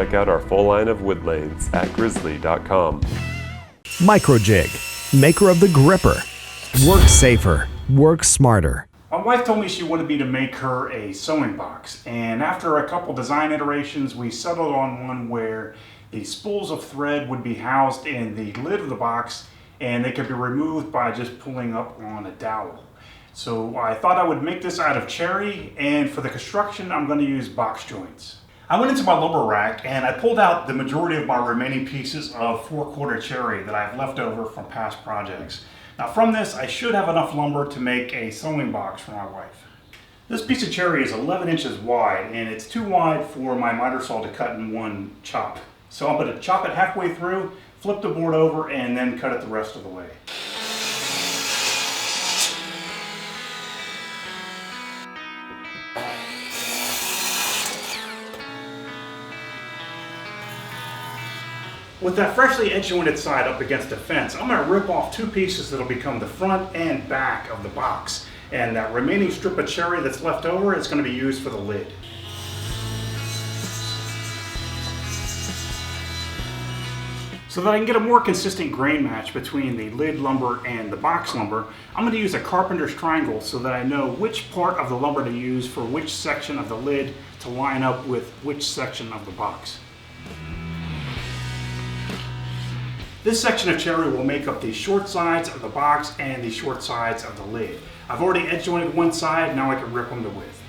check out our full line of wood lathes at grizzly.com. Microjig, maker of the gripper. Work safer, work smarter. My wife told me she wanted me to make her a sewing box, and after a couple design iterations we settled on one where the spools of thread would be housed in the lid of the box and they could be removed by just pulling up on a dowel. So I thought I would make this out of cherry, and for the construction I'm going to use box joints. I went into my lumber rack and I pulled out the majority of my remaining pieces of 4/4 cherry that I have left over from past projects. Now from this I should have enough lumber to make a sewing box for my wife. This piece of cherry is 11 inches wide and it's too wide for my miter saw to cut in one chop. So I'm going to chop it halfway through, flip the board over, and then cut it the rest of the way. With that freshly edge jointed side up against the fence, I'm going to rip off two pieces that'll become the front and back of the box. And that remaining strip of cherry that's left over is going to be used for the lid. So that I can get a more consistent grain match between the lid lumber and the box lumber, I'm going to use a carpenter's triangle so that I know which part of the lumber to use for which section of the lid to line up with which section of the box. This section of cherry will make up the short sides of the box and the short sides of the lid. I've already edge jointed one side, now I can rip them to width.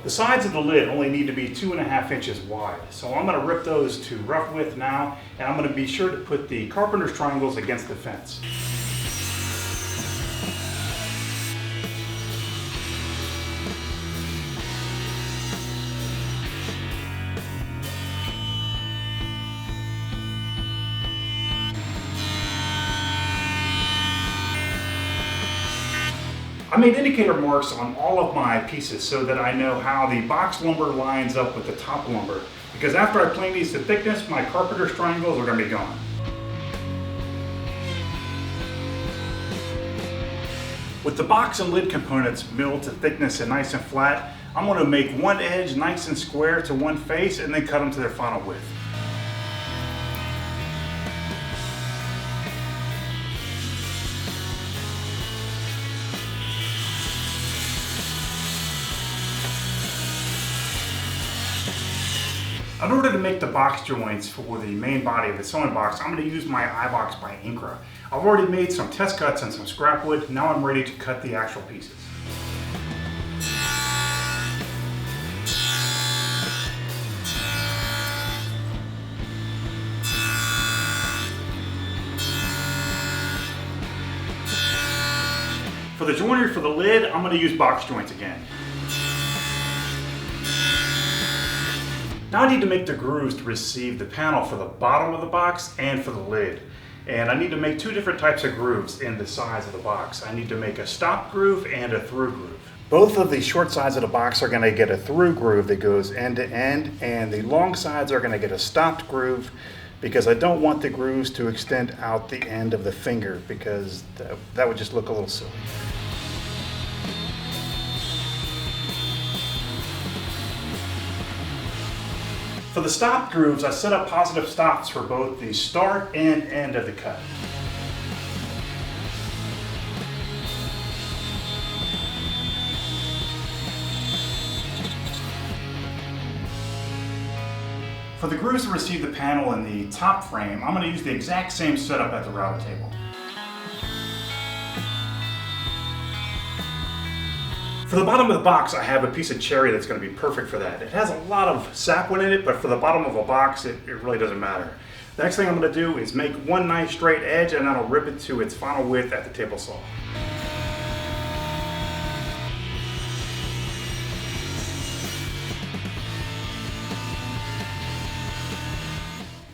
The sides of the lid only need to be 2.5 inches wide, so I'm going to rip those to rough width now, and I'm going to be sure to put the carpenter's triangles against the fence. I made indicator marks on all of my pieces so that I know how the box lumber lines up with the top lumber, because after I plane these to thickness, my carpenter's triangles are going to be gone. With the box and lid components milled to thickness and nice and flat, I'm going to make one edge nice and square to one face and then cut them to their final width. In order to make the box joints for the main body of the sewing box, I'm going to use my iBox by Incra. I've already made some test cuts and some scrap wood. Now I'm ready to cut the actual pieces. For the joinery for the lid, I'm going to use box joints again. Now I need to make the grooves to receive the panel for the bottom of the box and for the lid. And I need to make two different types of grooves in the sides of the box. I need to make a stop groove and a through groove. Both of the short sides of the box are going to get a through groove that goes end to end, and the long sides are going to get a stopped groove because I don't want the grooves to extend out the end of the finger, because that would just look a little silly. For the stop grooves, I set up positive stops for both the start and end of the cut. For the grooves to receive the panel in the top frame, I'm going to use the exact same setup at the router table. For the bottom of the box, I have a piece of cherry that's going to be perfect for that. It has a lot of sapwood in it, but for the bottom of a box, it really doesn't matter. The next thing I'm going to do is make one nice straight edge, and then I'll rip it to its final width at the table saw.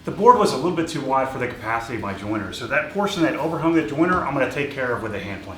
The board was a little bit too wide for the capacity of my joiner, so that portion that overhung the joiner, I'm going to take care of with a hand plane.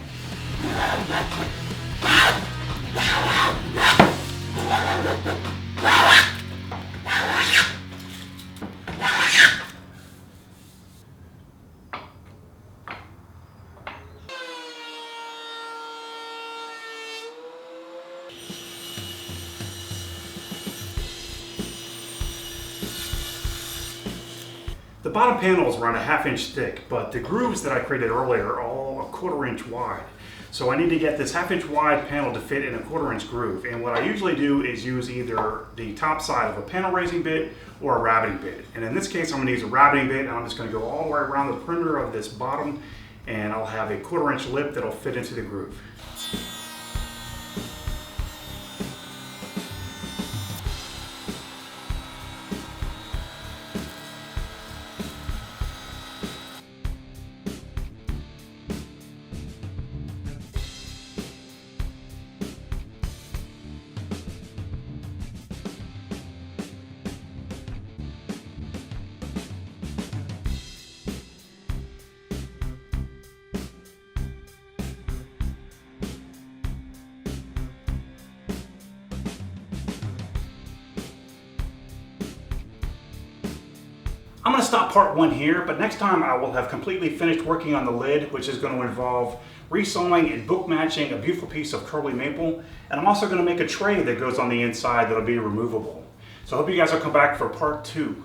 bottom panel is around a 1/2 inch thick, but the grooves that I created earlier are all a 1/4 inch wide. So I need to get this 1/2 inch wide panel to fit in a 1/4 inch groove. And what I usually do is use either the top side of a panel raising bit or a rabbiting bit. And in this case, I'm gonna use a rabbiting bit, and I'm just gonna go all the way around the perimeter of this bottom, and I'll have a 1/4 inch lip that'll fit into the groove. I'm going to stop part 1 here, but next time I will have completely finished working on the lid, which is going to involve resawing and book matching a beautiful piece of curly maple. And I'm also going to make a tray that goes on the inside that'll be removable. So I hope you guys will come back for part 2.